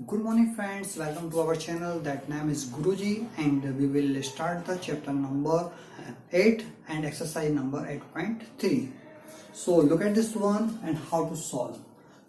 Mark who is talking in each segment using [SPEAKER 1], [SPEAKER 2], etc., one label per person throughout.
[SPEAKER 1] Good morning friends, welcome to our channel. That name is Guruji and we will start the chapter number 8 and exercise number 8.3. So look at this one and how to solve.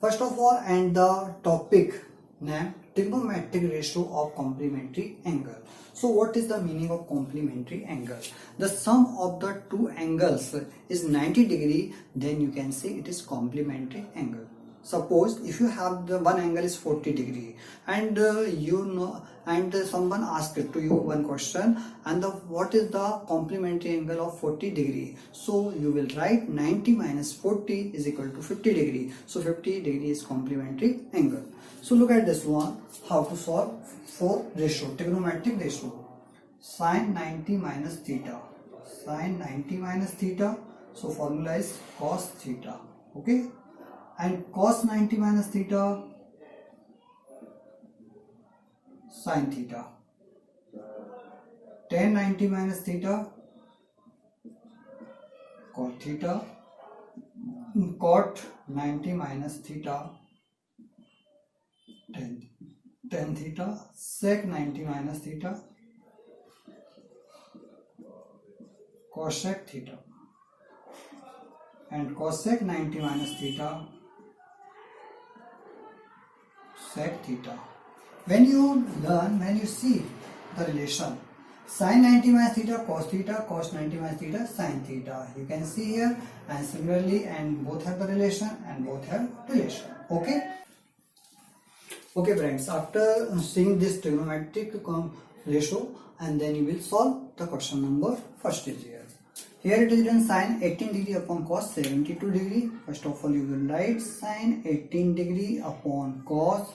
[SPEAKER 1] First of all, and the topic name trigonometric ratio of complementary angle. So what is the meaning of complementary angle? The sum of the two angles is 90 degree, then you can say it is complementary angle. Suppose if you have the one angle is 40 degree and someone asked to you one question and what is the complementary angle of 40 degree, so you will write 90 minus 40 is equal to 50 degree. So 50 degree is complementary angle. So look at this one, how to solve for ratio, trigonometric ratio. Sine 90 minus theta, sine 90 minus theta, so formula is cos theta, okay, and cos 90 minus theta, sin theta, tan 90 minus theta, cot theta, cot 90 minus theta, tan theta, sec 90 minus theta, cosec theta, and cosec 90 minus theta, sec theta. When you see the relation sin 90 minus theta, cos 90 minus theta, sin theta, you can see here, and similarly, and both have the relation and both have relation. Okay friends, after seeing this trigonometric ratio, and then you will solve the question number first is here. Here it is written sine 18 degree upon cos 72 degree. First of all, you will write sine 18 degree upon cos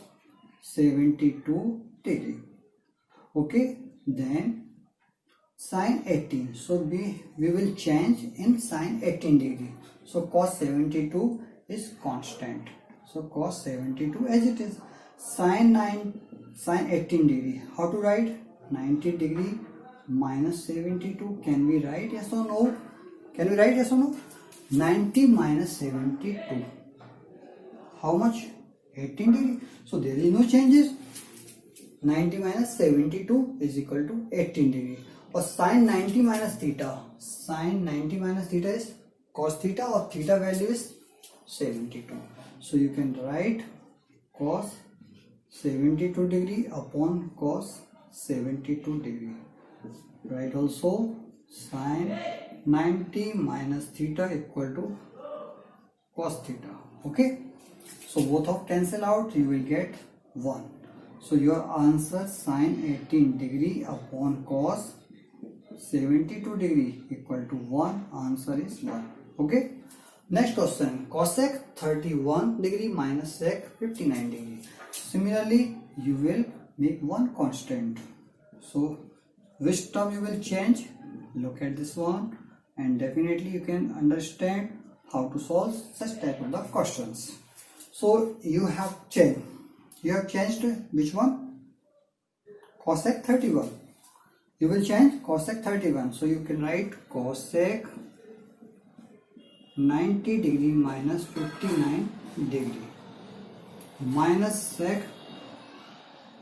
[SPEAKER 1] 72 degree. Okay, then sine 18. So we will change in sine 18 degree. So cos 72 is constant. So cos 72 as it is. Sine 18 degree. How to write? 90 degree minus 72. Can we write yes or no? Can we write yes or no? 90 minus 72. How much? 18 degree. So there is no changes. 90 minus 72 is equal to 18 degree. Or sine 90 minus theta. Sine 90 minus theta is cos theta, or theta value is 72. So you can write cos 72 degree upon cos 72 degree. Right, also sine 90 minus theta equal to cos theta. Okay, so both of cancel out, you will get 1. So your answer sine 18 degree upon cos 72 degree equal to 1. Answer is 1. Okay, next question, cosec 31 degree minus sec 59 degree. Similarly, you will make one constant. So which term you will change? Look at this one, and definitely you can understand how to solve such type of the questions. So you have changed which one? Cosec 31. You will change cosec 31. So you can write cosec 90 degree minus 59 degree minus sec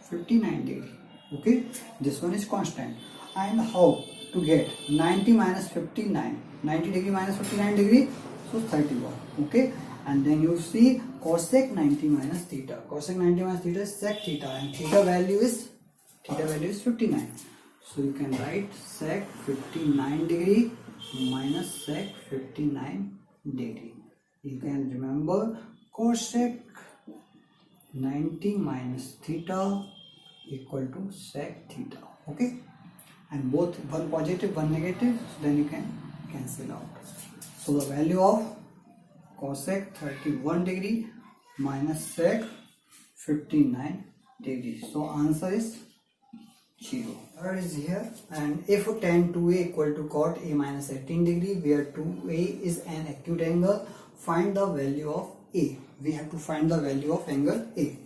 [SPEAKER 1] 59 degree. Okay, this one is constant. And how to get 90 minus 59? 90 degree minus 59 degree, so 31. Okay, and then you see cosec 90 minus theta. Cosec 90 minus theta is sec theta, and theta value is 59. So you can write sec 59 degree minus sec 59 degree. You can remember cosec 90 minus theta equal to sec theta. Okay, and both one positive one negative, so then you can cancel out. So the value of cosec 31 degree minus sec 59 degree, so answer is 0. Third is here, and if tan 2a equal to cot a minus 18 degree, where 2a is an acute angle, find the value of a. We have to find the value of angle a.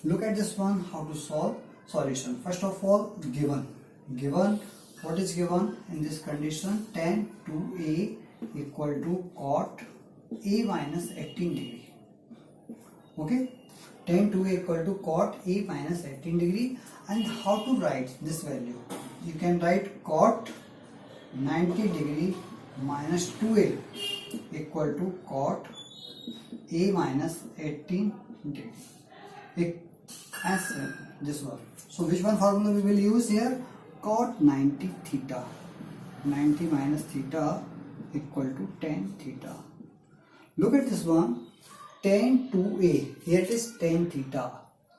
[SPEAKER 1] Look at this one, how to solve. Solution. First of all, given what is given in this condition? Tan 2a equal to cot a minus 18 degree. Okay, tan 2a equal to cot a minus 18 degree. And how to write this value? You can write cot 90 degree minus 2a equal to cot a minus 18 degree. As this one. So which one formula we will use here? Cot 90 theta. 90 minus theta equal to tan theta. Look at this one. Tan 2a. Here it is tan theta.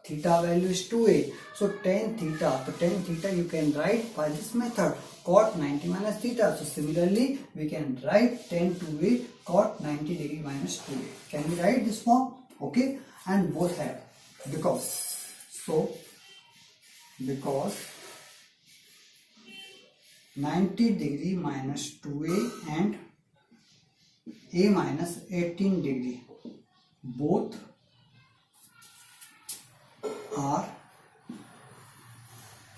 [SPEAKER 1] Theta value is 2a. So tan theta. So tan theta you can write by this method. Cot 90 minus theta. So similarly we can write tan 2a cot 90 degree minus 2a. Can we write this form? Okay. And both have. Because 90 degree minus 2a and a minus 18 degree both are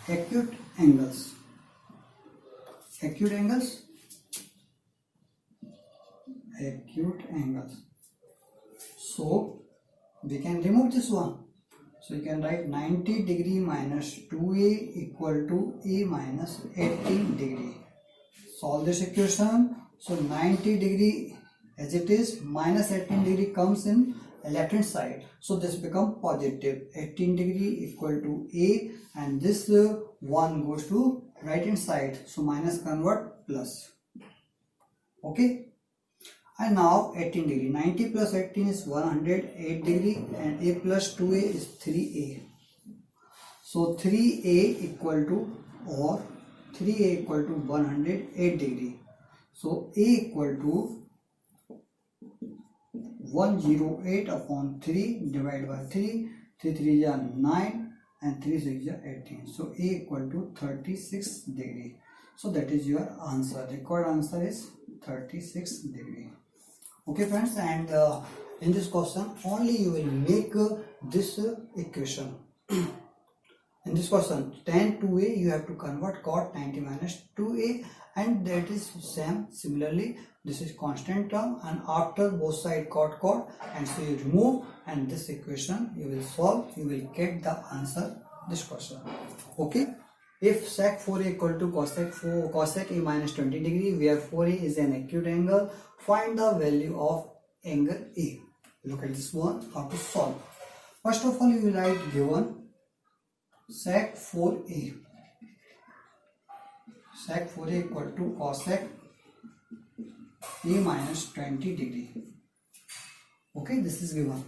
[SPEAKER 1] acute angles. Acute angles. So we can remove this one. So you can write 90 degree minus 2a equal to a minus 18 degree. Solve this equation. So 90 degree as it is, minus 18 degree comes in left hand side. So this becomes positive. 18 degree equal to a, and this one goes to right hand side. So minus convert plus. Okay. And now 18 degree. 90 plus 18 is 108 degree, and a plus 2a is 3a. So 3a equal to 108 degree. So a equal to 108 upon 3 divided by 3. 3 3 is 9 and 3 6 is 18. So a equal to 36 degree. So that is your answer. Required answer is 36 degree. Okay friends, and in this question only you will make this equation. In this question tan 2a you have to convert cot 90 minus 2a, and that is same. Similarly this is constant term, and after both side cot, and so you remove, and this equation you will solve, you will get the answer this question. Okay. If sec 4a equal to cosec a minus 20 degree, where 4a is an acute angle, find the value of angle A. Look at this one, how to solve. First of all, you will write given sec 4a. Sec 4a equal to cosec a minus 20 degree. Okay, this is given.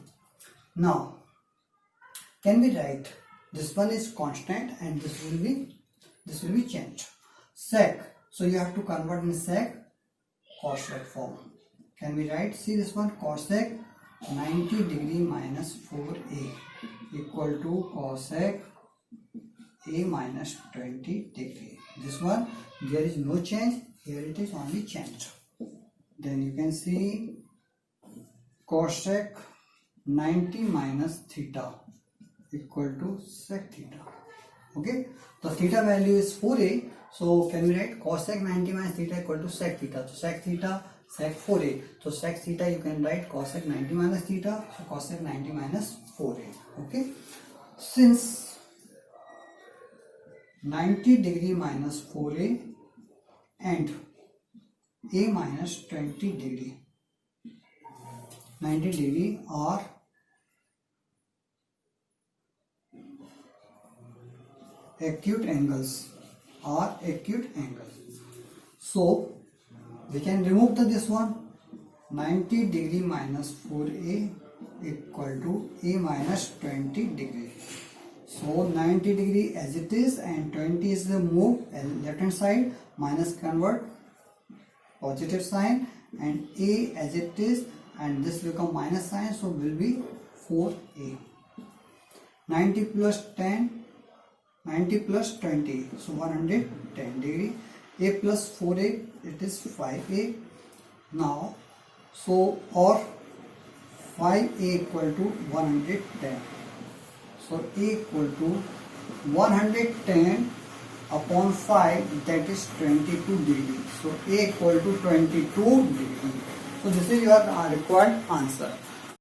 [SPEAKER 1] Now, can we write this one is constant and this will be changed. Sec, so you have to convert in sec cosec form. Can we write? See this one, cosec 90 degree minus 4a equal to cosec a minus 20 degree. This one there is no change, here it is only changed. Then you can see cosec 90 minus theta equal to sec theta. Okay, the theta value is 4a, so can we write cosec 90 minus theta equal to sec theta? So sec theta, sec 4a, so sec theta you can write cosec 90 minus theta, so cosec 90 minus 4a. Okay, since 90 degree minus 4a and a minus 20 degree, 90 degree are acute angles, so we can remove this one. 90 degree minus 4a equal to a minus 20 degree. So 90 degree as it is, and 20 is the move left hand side, minus convert positive sign, and a as it is, and this become minus sign, so will be 4a. 90 plus 10, 90 plus 20, so 110 degree. A plus 4a, it is 5a. Now, so or 5a equal to 110. So a equal to 110 upon 5, that is 22 degree. So a equal to 22 degree. So this is your required answer.